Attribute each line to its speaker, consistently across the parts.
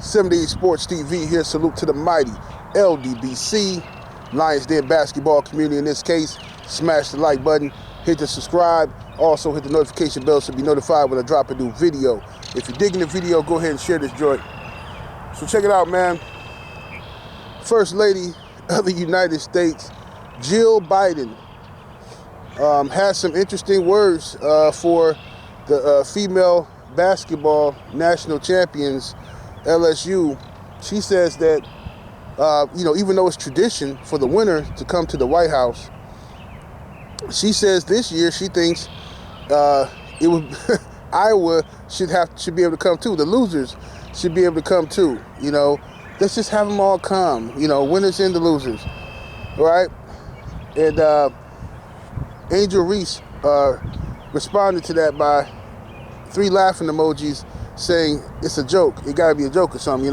Speaker 1: 78 Sports TV here. Salute to the mighty ldbc, Lions Den basketball community in this case. Smash the like button, hit the subscribe, also hit the notification bell to be notified when I drop a new video. If you're digging the video, go ahead and share this joint. So check it out, man. First Lady of the United States, Jill Biden, has some interesting words for the female basketball national champions, LSU. She says that, even though it's tradition for the winner to come to the White House, she says this year she thinks it would Iowa should be able to come too. The losers should be able to come too. Let's just have them all come. Winners and the losers, right? And Angel Reese responded to that by 3 laughing emojis, saying it's a joke. It got to be a joke or something,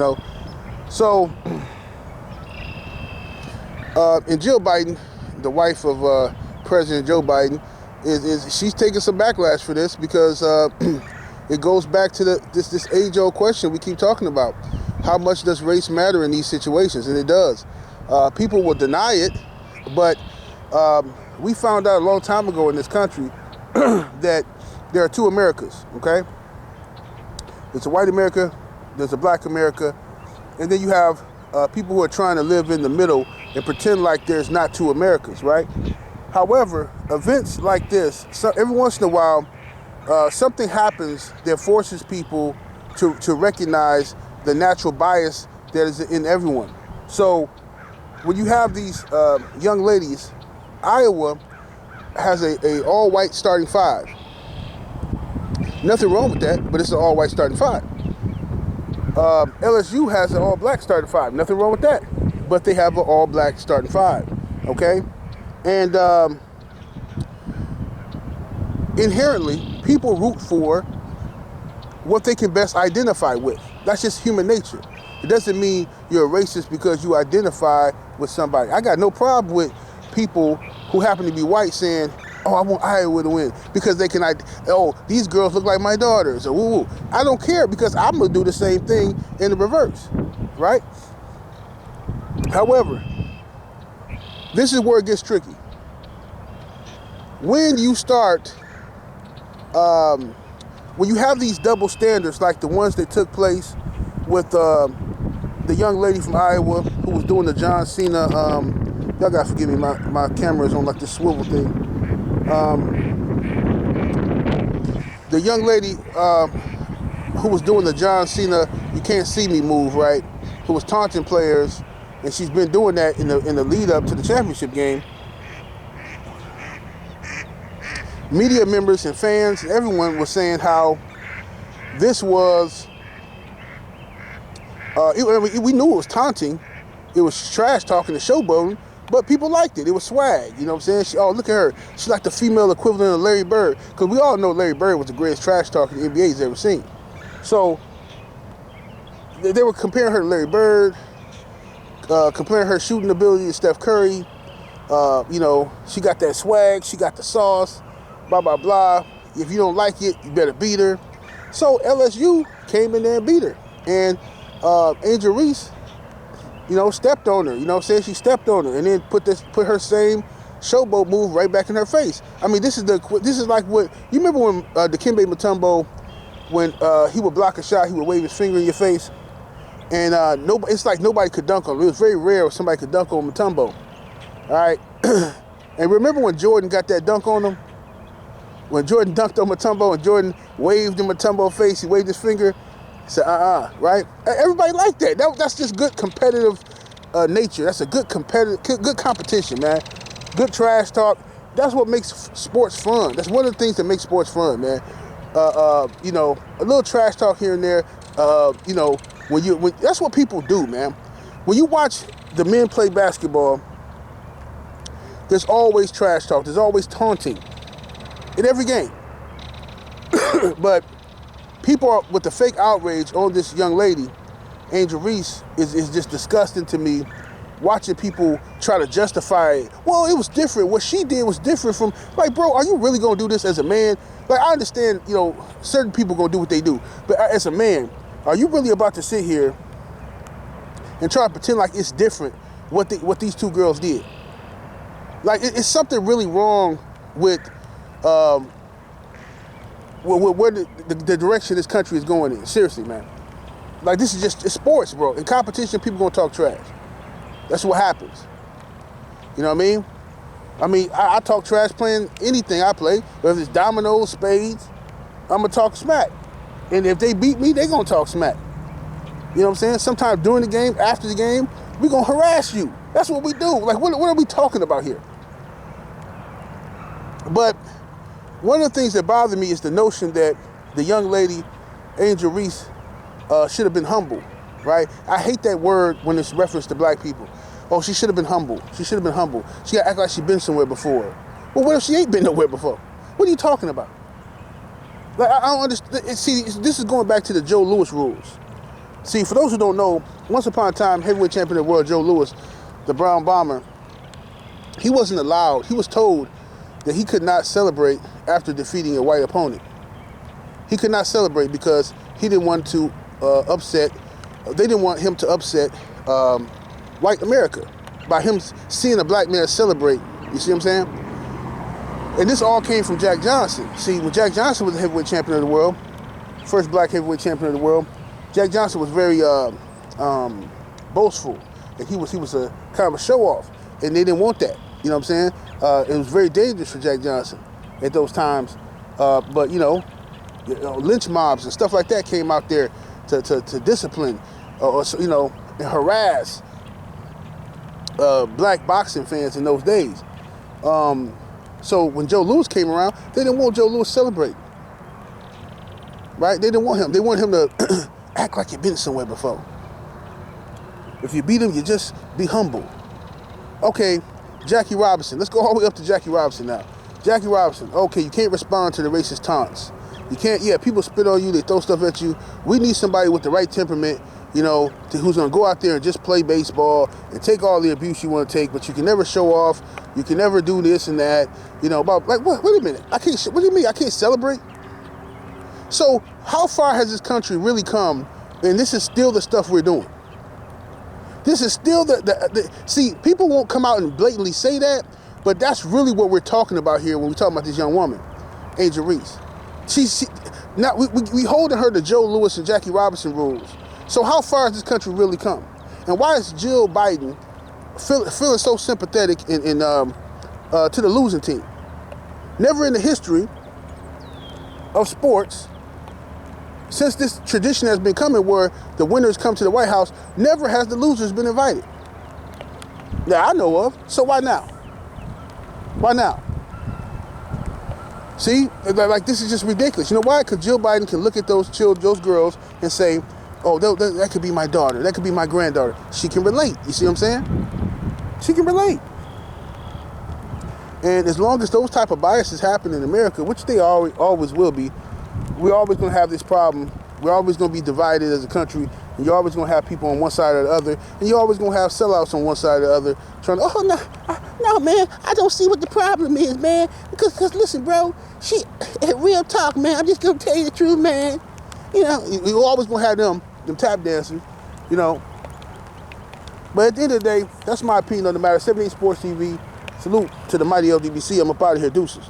Speaker 1: So, and Jill Biden, the wife of President Joe Biden, she's taking some backlash for this because it goes back to this age-old question we keep talking about. How much does race matter in these situations? And it does. People will deny it, but we found out a long time ago in this country that there are 2 Americas, okay? There's a white America, there's a black America, and then you have people who are trying to live in the middle and pretend like there's not 2 Americas, right? However, events like this, every once in a while, something happens that forces people to recognize the natural bias that is in everyone. So when you have these young ladies, Iowa has a all-white starting 5. Nothing wrong with that, but it's an all-white starting 5. LSU has an all-black starting 5. Nothing wrong with that, but they have an all-black starting 5. Okay, and inherently, people root for what they can best identify with. That's just human nature. It doesn't mean you're a racist because you identify with somebody. I got no problem with people who happen to be white saying, "Oh, I want Iowa to win because they can. These girls look like my daughters." Or, "Ooh, I don't care because I'm gonna do the same thing in the reverse, right?" However, this is where it gets tricky. When you start, when you have these double standards like the ones that took place with the young lady from Iowa who was doing the John Cena. Y'all gotta forgive me, my camera is on like this swivel thing. The young lady who was doing the John Cena "you can't see me" move, right? Who was taunting players, and she's been doing that in the lead up to the championship game. Media members and fans and everyone was saying how this was. We knew it was taunting. It was trash talking and showboating. But people liked it. It was swag. You know what I'm saying? Look at her. She's like the female equivalent of Larry Bird. Because we all know Larry Bird was the greatest trash talker the NBA's ever seen. So they were comparing her to Larry Bird, comparing her shooting ability to Steph Curry. She got that swag. She got the sauce. Blah, blah, blah. If you don't like it, you better beat her. So LSU came in there and beat her. And Angel Reese, stepped on her. She stepped on her and then put her same showboat move right back in her face. I mean, this is like what you remember when Dikembe Mutombo, when he would block a shot, he would wave his finger in your face, and it's like nobody could dunk on him. It was very rare if somebody could dunk on Mutombo. All right, and remember when Jordan got that dunk on him? When Jordan dunked on Mutombo and Jordan waved in Mutombo's face, he waved his finger. Said, right? Everybody liked that. That's just good competitive nature. That's a good competition, man. Good trash talk. That's what makes sports fun. That's one of the things that makes sports fun, man. A little trash talk here and there. When that's what people do, man. When you watch the men play basketball, there's always trash talk. There's always taunting in every game. But people are, with the fake outrage on this young lady, Angel Reese, is just disgusting to me. Watching people try to justify it. Well, it was different. What she did was different from, like, bro, are you really gonna do this as a man? Like, I understand, certain people gonna do what they do, but as a man, are you really about to sit here and try to pretend like it's different what these two girls did. Like it's something really wrong with where the direction this country is going in. Seriously, man. Like this is just, it's sports, bro. In competition, people gonna talk trash. That's what happens. You know what I mean? I talk trash playing anything I play, whether it's dominoes, spades. I'm gonna talk smack, and if they beat me, they gonna talk smack. You know what I'm saying? Sometimes during the game, after the game, we gonna harass you. That's what we do. Like, what are we talking about here? But one of the things that bother me is the notion that the young lady, Angel Reese, should have been humble, right? I hate that word when it's referenced to black people. Oh, she should have been humble. She should have been humble. She got to act like she's been somewhere before. Well, what if she ain't been nowhere before? What are you talking about? Like, I don't understand. See, this is going back to the Joe Louis rules. See, for those who don't know, once upon a time, heavyweight champion of the world, Joe Louis, the Brown Bomber, he wasn't allowed, he was told that he could not celebrate after defeating a white opponent. He could not celebrate because he didn't want to they didn't want him to upset white America by him seeing a black man celebrate. You see what I'm saying? And this all came from Jack Johnson. See, when Jack Johnson was the heavyweight champion of the world, first black heavyweight champion of the world, Jack Johnson was very boastful, and he was a kind of a show off, and they didn't want that. You know what I'm saying? It was very dangerous for Jack Johnson at those times. But lynch mobs and stuff like that came out there to discipline and harass black boxing fans in those days. So when Joe Louis came around, they didn't want Joe Louis celebrating. Right? They didn't want him. They wanted him to act like you've been somewhere before. If you beat him, you just be humble. Okay, Jackie Robinson. Let's go all the way up to Jackie Robinson now. Jackie Robinson. Okay, you can't respond to the racist taunts. You can't, people spit on you, they throw stuff at you. We need somebody with the right temperament, who's going to go out there and just play baseball and take all the abuse you want to take, but you can never show off. You can never do this and that. About, like, what? Wait a minute. What do you mean I can't celebrate? So how far has this country really come, and this is still the stuff we're doing? This is still see, people won't come out and blatantly say that, but that's really what we're talking about here when we talk about this young woman, Angel Reese. We holding her to Joe Louis and Jackie Robinson rules. So how far has this country really come? And why is Jill Biden feeling so sympathetic to the losing team? Never in the history of sports, since this tradition has been coming where the winners come to the White House, never has the losers been invited. That I know of. So why now? Why now? See, like this is just ridiculous. You know why? Because Jill Biden can look at those girls and say, oh, that could be my daughter. That could be my granddaughter. She can relate. You see what I'm saying? She can relate. And as long as those type of biases happen in America, which they always will be, we're always going to have this problem. We're always going to be divided as a country. And you're always going to have people on one side or the other. And you're always going to have sellouts on one side or the other trying to, no, man, I don't see what the problem is, man. Because listen, bro, real talk, man, I'm just going to tell you the truth, man. You're always going to have them tap dancers, But at the end of the day, that's my opinion on the matter. 78 Sports TV. Salute to the mighty ldbc. I'm up out of here. Deuces.